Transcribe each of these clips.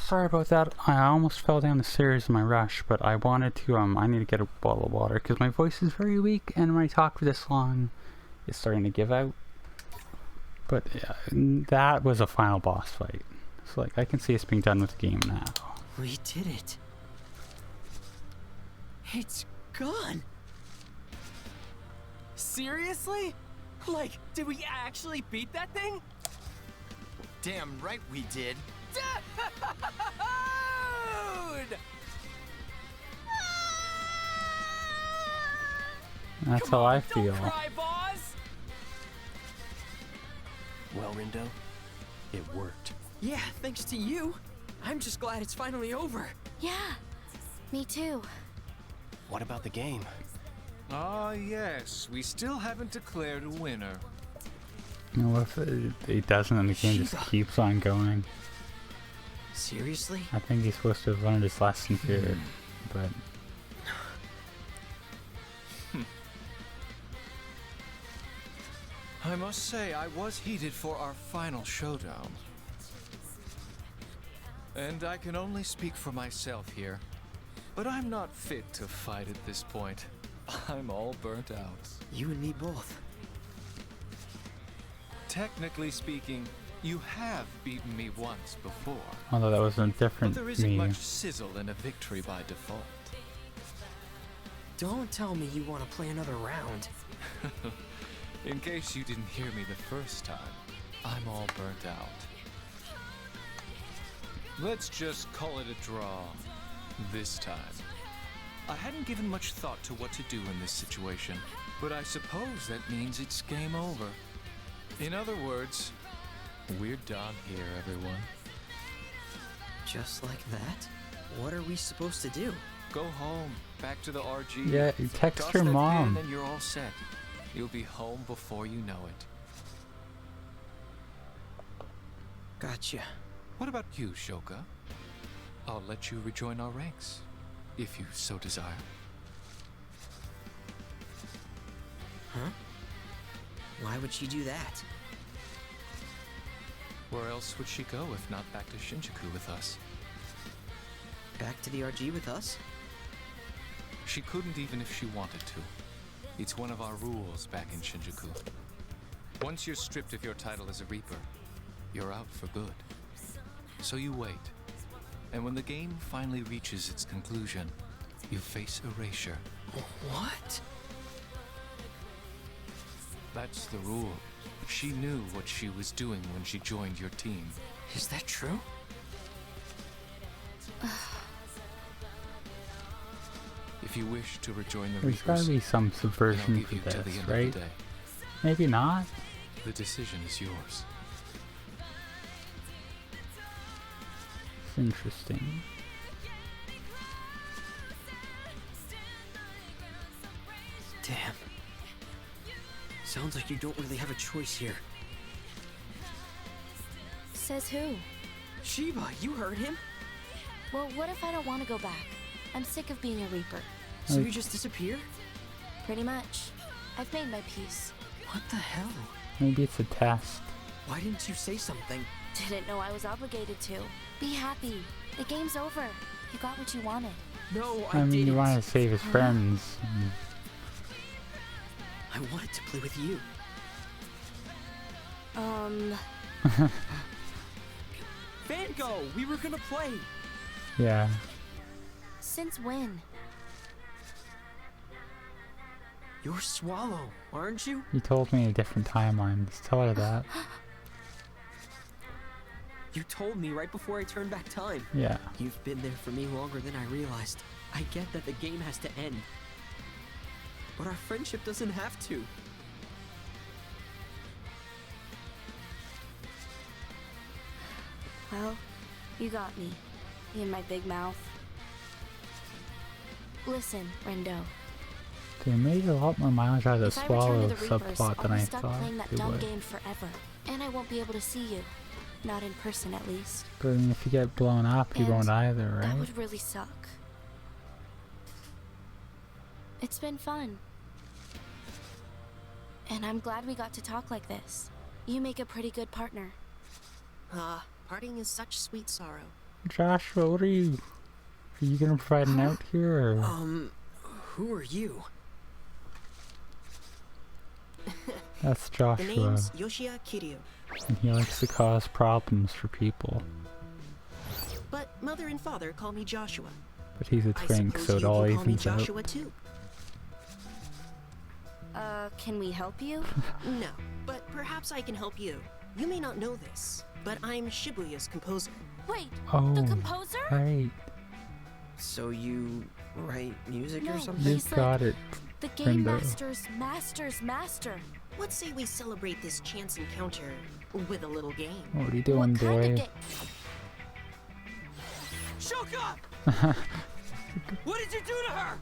sorry about that. I almost fell down the stairs in my rush, but I wanted to, I need to get a bottle of water because my voice is very weak, and when I talk for this long, it's starting to give out. But yeah, that was a final boss fight. So like, I can see us being done with the game now. We did it. It's gone. Seriously? Like, did we actually beat that thing? Damn right we did. Dude! That's Come how on, I feel. Don't cry, boss. Well, Rindo, it worked. Yeah, thanks to you. I'm just glad it's finally over. Yeah, me too. What about the game? Ah, yes. We still haven't declared a winner. You know, if it doesn't, and the game just keeps on going. Seriously? I think he's supposed to have learned his lesson here, but I must say, I was heated for our final showdown. And I can only speak for myself here, but I'm not fit to fight at this point. I'm all burnt out. You and me both. Technically speaking, you have beaten me once before. although that was a But different there isn't me. much sizzle in a victory by default. Don't tell me you want to play another round. In case you didn't hear me the first time, I'm all burnt out. Let's just call it a draw. This time. I hadn't given much thought to what to do in this situation, but I suppose that means it's game over. In other words, we're done here, everyone. Just like that? What are we supposed to do? Go home, back to the RG. Yeah, you text Toss your that mom. pin and you're all set. You'll be home before you know it. Gotcha. What about you, Shoka? I'll let you rejoin our ranks, if you so desire. Huh? Why would she do that? Where else would she go if not back to Shinjuku with us? Back to the RG with us? She couldn't even if she wanted to. It's one of our rules back in Shinjuku. Once you're stripped of your title as a Reaper, you're out for good. So you wait. And when the game finally reaches its conclusion, you face erasure. What? That's the rule. She knew what she was doing when she joined your team. Is that true? If you wish to rejoin the There's gotta Reapers, be some then I'll subversion give for you till the this, end right? of the day. Maybe not. The decision is yours. It's interesting. Damn. Sounds like you don't really have a choice here. Says who? Shiba, you heard him? Well, what if I don't want to go back? I'm sick of being a Reaper. So you just disappear? Pretty much. I've made my peace. What the hell? Maybe it's a test. Why didn't you say something? Didn't know I was obligated to. Be happy. The game's over. You got what you wanted. No, I mean, didn't. you wanted to save his friends. I wanted to play with you. Van Gogh, we were gonna play. Yeah. Since when? You're Swallow, aren't you? You told me a different timeline. Just tell her that. You told me right before I turned back time. Yeah. You've been there for me longer than I realized. I get that the game has to end. But our friendship doesn't have to. Well, you got me. In my big mouth. Listen, Rendo. They made a lot more mileage out of the If I return Swallow to the Reapers, subplot I'll than be I stuck thought playing that they dumb would. game forever. And I won't be able to see you. Not in person, at least. But I mean, if you get blown up, you And won't either, right? That would really suck. It's been fun. And I'm glad we got to talk like this. You make a pretty good partner. Parting is such sweet sorrow. Joshua, what are you? Are you gonna provide an out here? Or? Who are you? That's The Joshua, name's Yoshia Kiryu, and he likes to cause problems for people. but mother and father call me Joshua. But he's a I twink, suppose so it you all can call me evens out. Joshua too. Can we help you? No, but perhaps I can help you. You may not know this, but I'm Shibuya's composer. Wait, Oh, the composer? right. So you write music No. or something? You He's got it. The Game Rindo. Master's master. Let's say we celebrate this chance encounter with a little game. What are you doing, What kind of boy? game? Shoka! What did you do to her?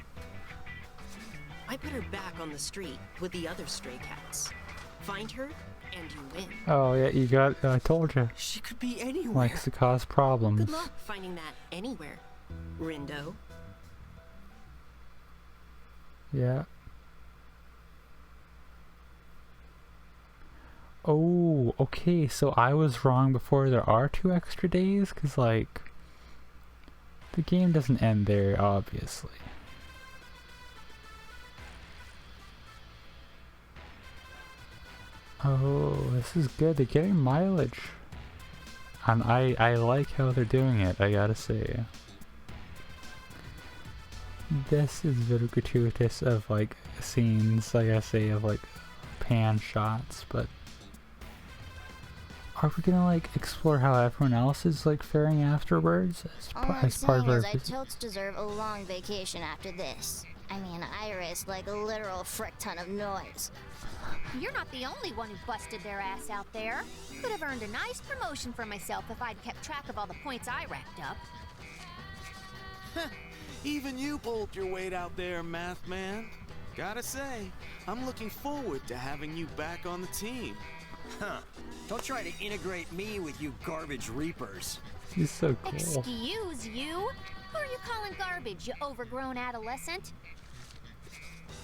I put her back on the street with the other stray cats. Find her, and you win. Oh yeah, you got. I told you. She could be anywhere. Likes to cause problems. Good luck finding that anywhere, Rindo. Yeah. Oh, okay. So I was wrong before. There are 2 extra days, cause like the game doesn't end there, obviously. Oh, this is good. They're getting mileage. And I like how they're doing it, I gotta say. This is very gratuitous of like scenes, like I say, of like pan shots, but are we gonna like explore how everyone else is like faring afterwards All I'm as part of saying our is I visit? totes deserve a long vacation after this. I mean, I risked like a literal frick ton of noise. You're not the only one who busted their ass out there. Could have earned a nice promotion for myself if I'd kept track of all the points I racked up. Even you pulled your weight out there, Math Man. Gotta say, I'm looking forward to having you back on the team. Huh. Don't try to integrate me with you garbage reapers. He's so cool. Excuse you? Who are you calling garbage, you overgrown adolescent?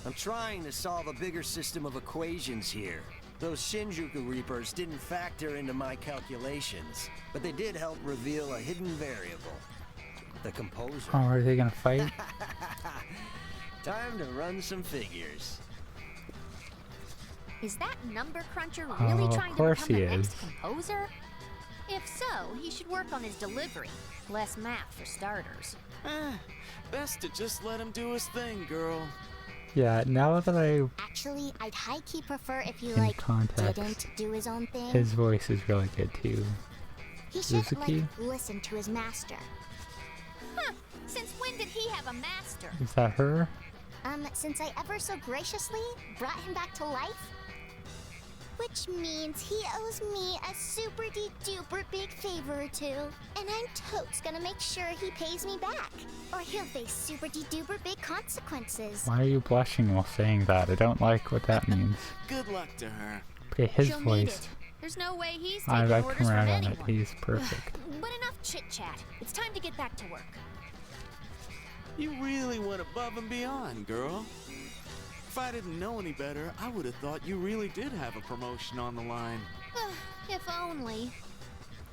I'm trying to solve a bigger system of equations here. Those Shinjuku Reapers didn't factor into my calculations, but they did help reveal a hidden variable. The composer. Oh, are they gonna fight? Time to run some figures. Is that number cruncher really Oh, of trying to course become he the next is. composer? If so, he should work on his delivery. Less math for starters. Best to just let him do his thing, girl. Yeah, now that I Actually, I'd high-key prefer if you, In like, context, didn't do his own thing. his voice is really good too. He should, Suzuki? like, listen to his master. Huh! Since when did he have a master? Is that her? Since I ever so graciously brought him back to life. Which means he owes me a super-de-duper big favor or two. And I'm totes gonna make sure he pays me back. Or he'll face super-de-duper big consequences. Why are you blushing while saying that? I don't like what that means. Good luck to her. Okay, his She'll need voice. it. There's no way he's I've taking orders come from around on anyone. it. He's perfect. But enough chit-chat. It's time to get back to work. You really went above and beyond, girl. If I didn't know any better, I would have thought you really did have a promotion on the line. If only.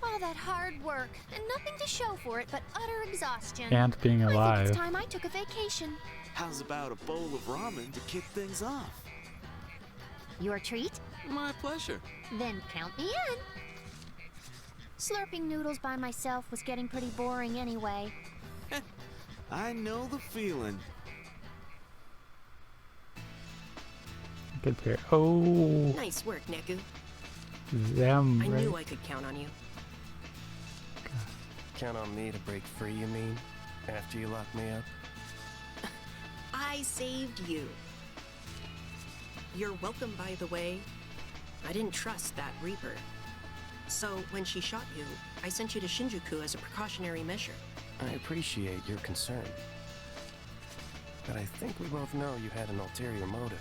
All that hard work, and nothing to show for it but utter exhaustion. And being I think alive. it's time I took a vacation. How's about a bowl of ramen to kick things off? Your treat? My pleasure. Then count me in. Slurping noodles by myself was getting pretty boring anyway. I know the feeling. Good pair. Oh, Nice work, Neku. them. I Right? knew I could count on you. Count on me to break free, you mean? After you lock me up? I saved you. You're welcome, by the way. I didn't trust that Reaper. So when she shot you, I sent you to Shinjuku as a precautionary measure. I appreciate your concern. But I think we both know you had an ulterior motive.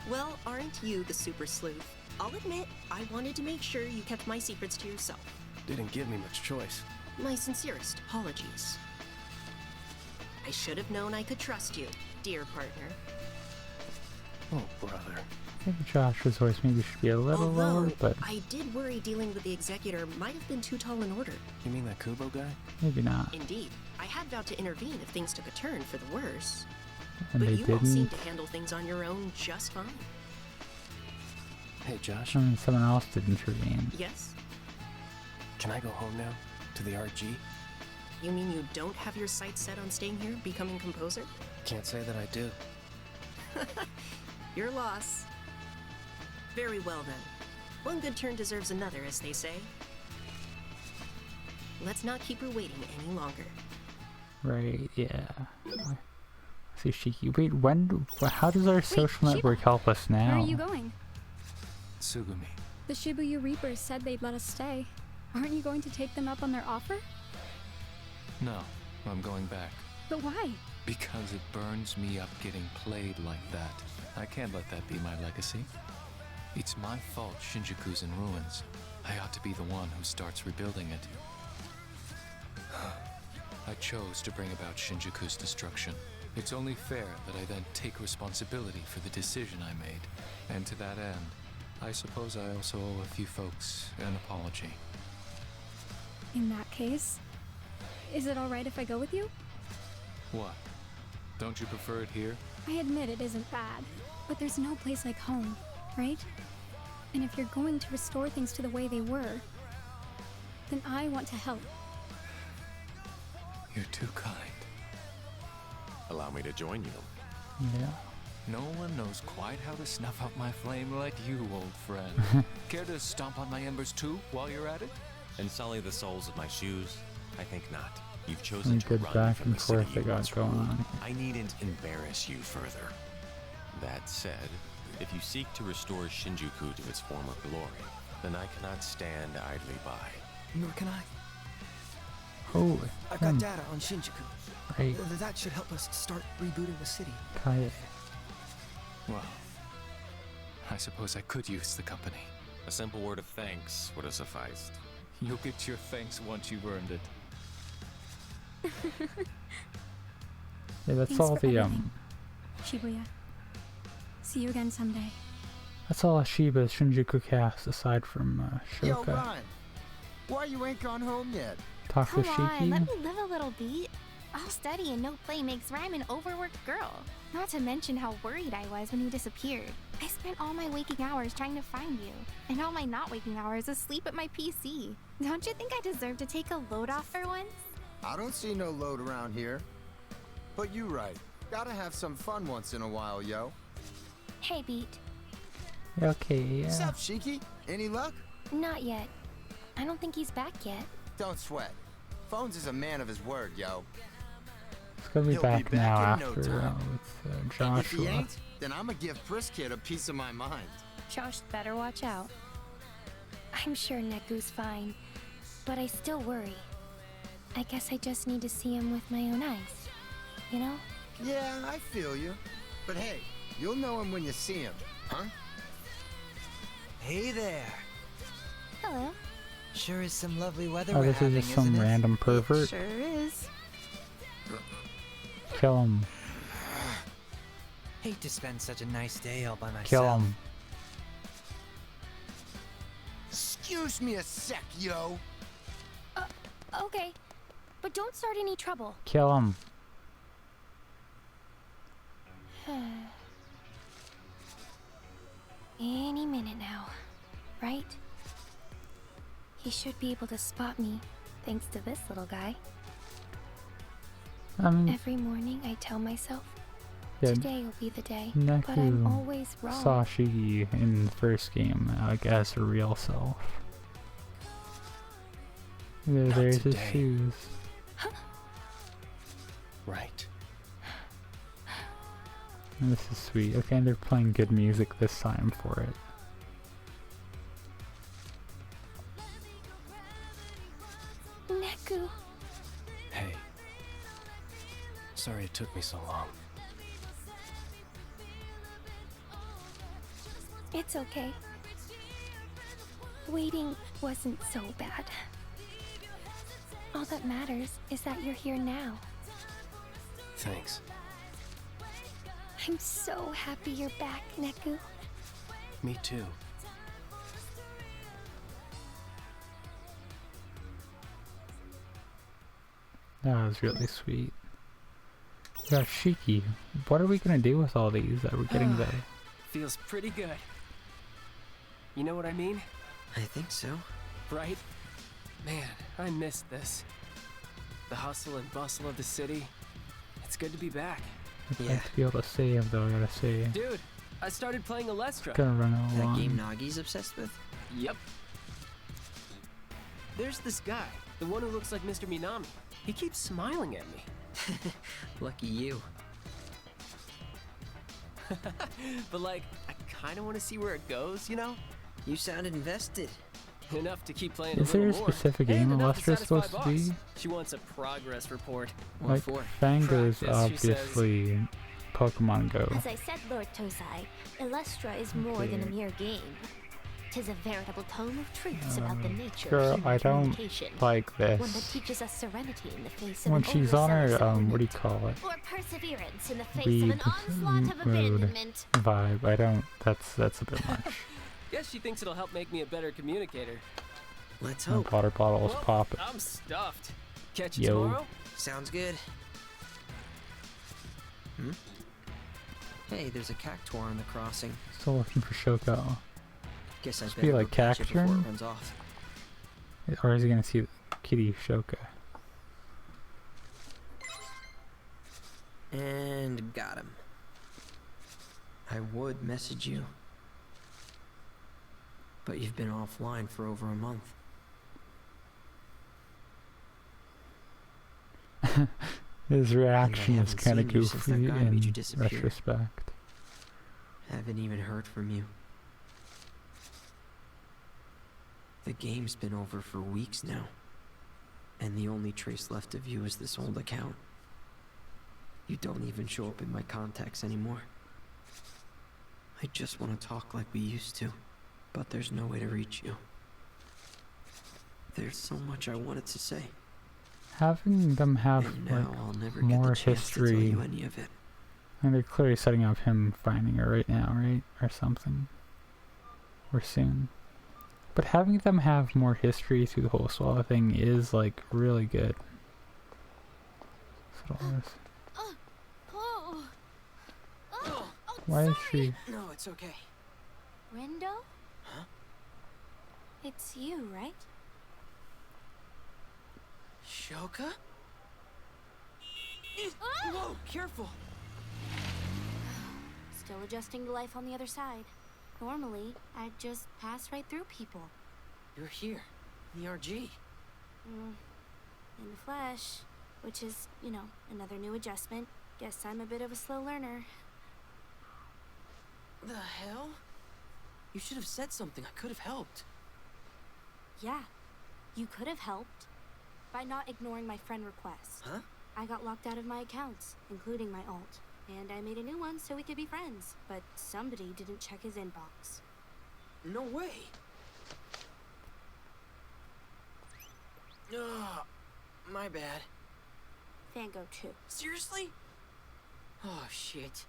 Well, aren't you the super sleuth? I'll admit, I wanted to make sure you kept my secrets to yourself. Didn't give me much choice. My sincerest apologies. I should have known I could trust you, dear partner. Oh, brother. I think Josh's voice maybe should be a little lower, Although, but I did worry dealing with the executor might have been too tall an order. You mean that Kubo guy? maybe not. Indeed, I had vowed to intervene if things took a turn for the worse. And But they you all seem didn't. to handle things on your own just fine. Hey, Josh. I mean, someone else did intervene. Yes? Can I go home now? To the RG? You mean you don't have your sights set on staying here, becoming composer? Can't say that I do. Your loss. Very well then. One good turn deserves another, as they say. Let's not keep her waiting any longer. Right, yeah. See, Shiki. Wait, how does our social network help us now? Where are you going? Tsugumi. The Shibuya Reapers said they'd let us stay. Aren't you going to take them up on their offer? No, I'm going back. But why? Because it burns me up getting played like that. I can't let that be my legacy. It's my fault Shinjuku's in ruins. I ought to be the one who starts rebuilding it. I chose to bring about Shinjuku's destruction. It's only fair that I then take responsibility for the decision I made. And to that end, I suppose I also owe a few folks an apology. In that case, is it alright if I go with you? What? Don't you prefer it here? I admit it isn't bad, but there's no place like home, right? And if you're going to restore things to the way they were, then I want to help. You're too kind. Allow me to join you. Yeah. No one knows quite how to snuff out my flame like you, old friend. Care to stomp on my embers too, while you're at it? And sully the soles of my shoes? I think not. You've chosen And to good run back from and the city forth they you got once going ruled. on. I needn't embarrass you further. That said, if you seek to restore Shinjuku to its former glory, then I cannot stand idly by. Nor can I. Oh, I've got data on Shinjuku. right. That should help us start rebooting the city. Kaye. Well, I suppose I could use the company. A simple word of thanks would have sufficed. You'll get your thanks once you've earned it. Yeah, that's Thanks all for the everything. Shibuya. See you again someday. that's all Ashiba's Shinjuku cast aside from Yo, Shoka. Ryan. Why you ain't gone home yet? Talk Come to on, Shiki. let me live a little beat. All study and no play makes Rhyme an overworked girl. Not to mention how worried I was when you disappeared. I spent all my waking hours trying to find you, and all my not waking hours asleep at my PC. Don't you think I deserve to take a load off for once? I don't see no load around here. But you right. Gotta have some fun once in a while, yo. Hey, Beat. Okay, yeah. What's up, Shiki? Any luck? Not yet. I don't think he's back yet. Don't sweat. Phones is a man of his word, yo. It's gonna be He'll back be now back in no after time. with If he Joshua. ain't, then I'ma give Friskid a piece of my mind. Josh better watch out. I'm sure Neku's fine, but I still worry. I guess I just need to see him with my own eyes. You know? Yeah, I feel you. But hey, you'll know him when you see him, huh? Hey there. Hello. Sure is some lovely weather Oh, we're this is having, just some isn't it? random pervert. Sure is. Kill him. Hate to spend such a nice day all by myself. Kill him. Excuse me a sec, yo. Okay. But don't start any trouble. Kill him. Any minute now, right? He should be able to spot me, thanks to this little guy. I mean, Every morning I tell myself, yeah, today will be the day, but I'm Neku always wrong. saw Shiki in the first game, like as her real self. There's his today. shoes. Right. And this is sweet. Okay, and they're playing good music this time for it. Neku. Hey. Sorry it took me so long. It's okay. Waiting wasn't so bad. All that matters is that you're here now. Thanks. I'm so happy you're back, Neku. Me too. That was really sweet. Yeah, Shiki, what are we gonna do with all these that we're getting there? Feels pretty good. You know what I mean? I think so. Right? Man, I missed this. The hustle and bustle of the city. It's good to be back. I'd like to be able to save though, I gotta say. Dude, I started playing Alestra. Gonna run That along. game Nagi's obsessed with? Yep. There's this guy, the one who looks like Mr. Minami. He keeps smiling at me. Lucky you. But like, I kind of want to see where it goes, you know? You sound invested. Enough to keep playing Is a there little a more. specific And game enough Alestra is satisfy supposed to be? boss. She wants a progress report. What Like, for? Fango's Practice, she says. obviously Pokemon Go. As I said, Lord Tosai, Illustra is more than a mere game. 'Tis a veritable tome of truths about the nature Girl, of human I don't communication. like One that this. teaches us serenity in the face of When an she's on her, overzealous what do you opponent. call it? Or perseverance in the face Read of an onslaught of mood abandonment. vibe. I don't, that's a bit much. Guess she thinks it'll help make me a better communicator. Let's My hope. water bottle is Well, popping. I'm stuffed. Catch you Yo. tomorrow? Sounds good. Hey, there's a cactuar on the crossing. Still looking for Shoko. Guess I Must better be go like catch it before it capturing? runs off. Or is he gonna see Kitty Shoka? And got him. I would message you, but you've been offline for over a month. His reaction is haven't kind of seen you since that goofy guy made you in disappear. retrospect. Haven't even heard from you. The game's been over for weeks now, and the only trace left of you is this old account. You don't even show up in my contacts anymore. I just want to talk like we used to, but there's no way to reach you. There's so much I wanted to say, Having them have and like now I'll never get more the chance to tell history, you any of it. and they're clearly setting up him finding her right now, right, or something, or soon. But having them have more history through the whole swallow thing is like really good. That's what it was. Why is she? No, it's okay. Rendo? Huh? It's you, right? Shoka? Whoa, careful! Still adjusting to life on the other side. Normally, I'd just pass right through people. You're here, in the RG. In the flesh, which is, you know, another new adjustment. Guess I'm a bit of a slow learner. The hell? You should have said something. I could have helped. Yeah, you could have helped by not ignoring my friend requests. Huh? I got locked out of my accounts, including my alt, and I made a new one so we could be friends, but somebody didn't check his inbox. No way. Oh, my bad. Fango too. Seriously? Oh, shit.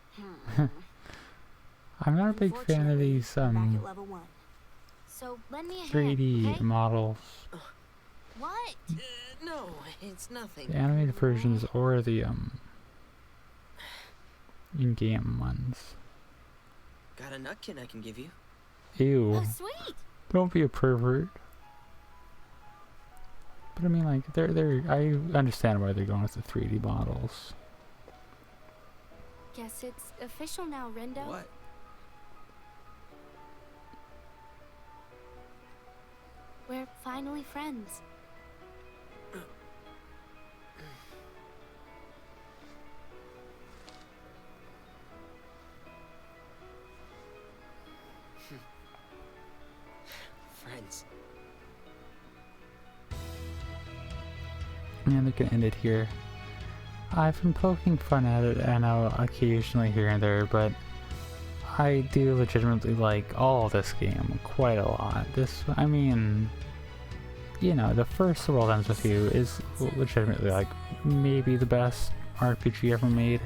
I'm not a big fan of these Back at level 1. So lend me a 3D hand, okay? models, What? No, it's nothing. the animated versions or the in-game ones. Got a nutkin I can give you. Ew. Oh, sweet. Don't be a pervert. But I mean, like, I understand why they're going with the 3D models. Guess it's official now, Rendo. What? We're finally friends. Friends. And they're gonna end it here. I've been poking fun at it, I know, occasionally here and there, but I do legitimately like all this game quite a lot. I mean, you know, the first The World Ends With You is legitimately like maybe the best RPG ever made.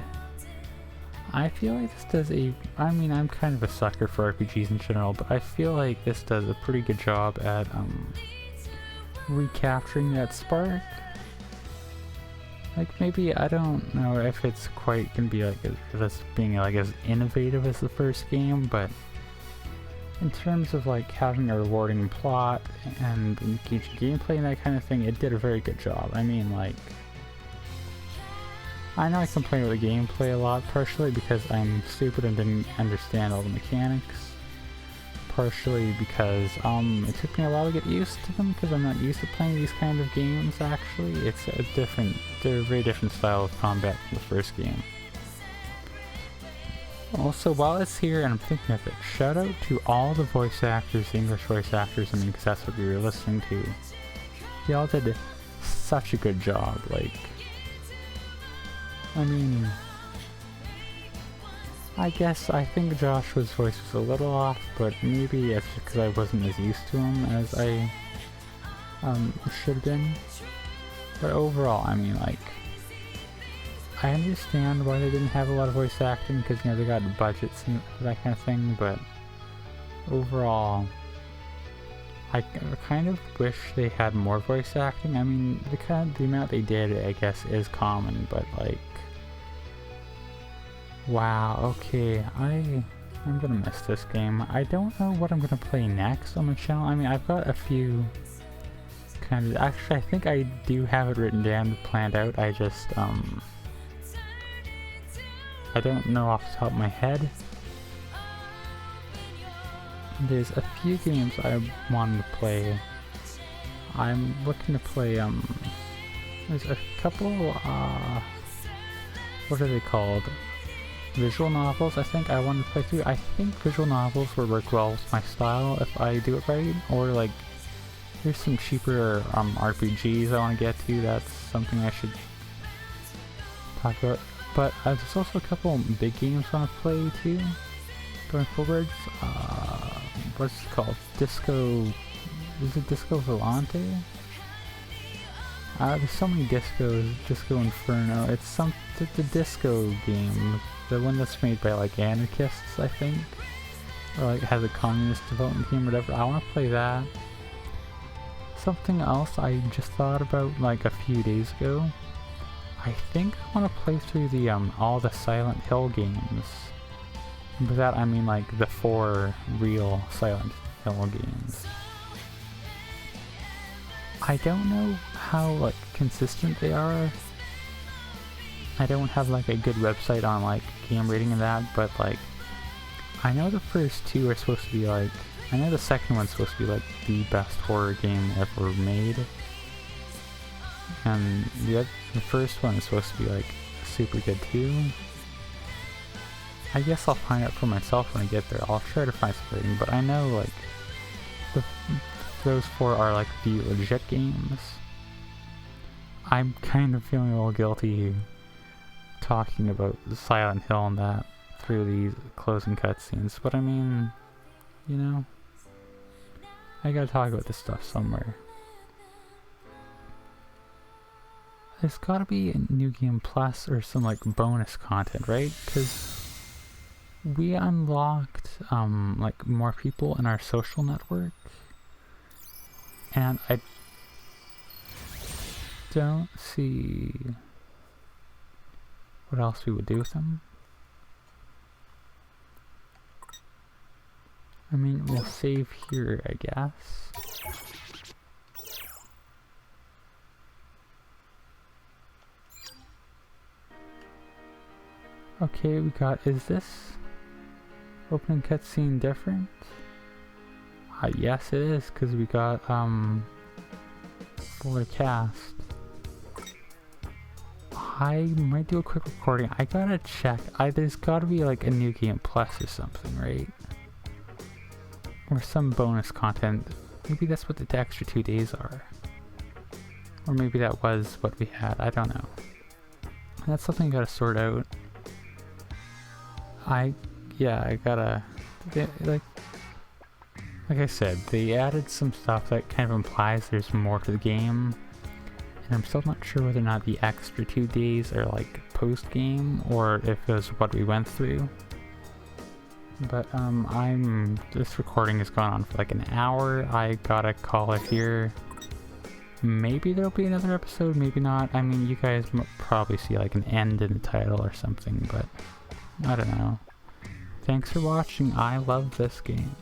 I feel like this does I mean, I'm kind of a sucker for RPGs in general, but I feel like this does a pretty good job at recapturing that spark. Like, maybe, I don't know if it's quite gonna be like as being like as innovative as the first game, but in terms of like having a rewarding plot and engaging gameplay and that kind of thing, it did a very good job. I mean, like, I know I complain about the gameplay a lot, partially because I'm stupid and didn't understand all the mechanics, partially because it took me a while to get used to them because I'm not used to playing these kind of games. Actually, it's they're a very different style of combat from the first game. Also, while it's here and I'm thinking of it, shout out to all the voice actors, the English voice actors, I mean, because that's what we were listening to. Y'all did such a good job. Like, I mean, I think Joshua's voice was a little off, but maybe it's just because I wasn't as used to him as I should have been. But overall, I mean, like, I understand why they didn't have a lot of voice acting, because, you know, they got budgets and that kind of thing, but overall, I kind of wish they had more voice acting. I mean, the amount they did, I guess, is common, but, like, wow, okay, I'm gonna miss this game. I don't know what I'm gonna play next on my channel. I mean, I've got a few kind of, actually, I think I do have it written down, planned out. I just, I don't know off the top of my head. There's a few games I wanted to play. I'm looking to play, there's a couple, what are they called? Visual novels, I think I wanted to play through. I think visual novels would work well with my style if I do it right. Or, like, there's some cheaper, RPGs I want to get to. That's something I should talk about. But there's also a couple big games I want to play too, going forwards. What's it called? Is it Disco Volante? There's so many Discos. Disco Inferno. It's the disco game. The one that's made by, like, anarchists, I think. Or, like, has a communist development team or whatever. I want to play that. Something else I just thought about, like, a few days ago. I think I want to play through the all the Silent Hill games. By that I mean, like, the 4 real Silent Hill games. I don't know how, like, consistent they are. I don't have, like, a good website on, like, game rating and that, but, like, I know the first 2 are supposed to be, like, I know the second one's supposed to be, like, the best horror game ever made. And the first one is supposed to be, like, super good too. I guess I'll find out for myself when I get there. I'll try to find some rating, but I know, like, those 4 are, like, the legit games. I'm kind of feeling a little guilty talking about Silent Hill and that through these closing cutscenes, but I mean, you know, I gotta talk about this stuff somewhere. There's gotta be a New Game Plus or some, like, bonus content, right? Because we unlocked, like, more people in our social network, and I don't see what else we would do with them. I mean, we'll save here, I guess. Okay, we got, is this opening cutscene different? Yes it is, because we got, fuller cast. I might do a quick recording. I gotta check. There's gotta be, like, a New Game Plus or something, right? Or some bonus content. Maybe that's what the extra 2 days are. Or maybe that was what we had. I don't know. That's something I gotta sort out. I gotta, like I said, they added some stuff that kind of implies there's more to the game, And I'm still not sure whether or not the extra 2 days are like post-game or if it was what we went through. But this recording has gone on for like an hour. I gotta call it here. Maybe there'll be another episode, maybe not. I mean, you guys probably see like an end in the title or something, but I don't know. Thanks for watching. I love this game.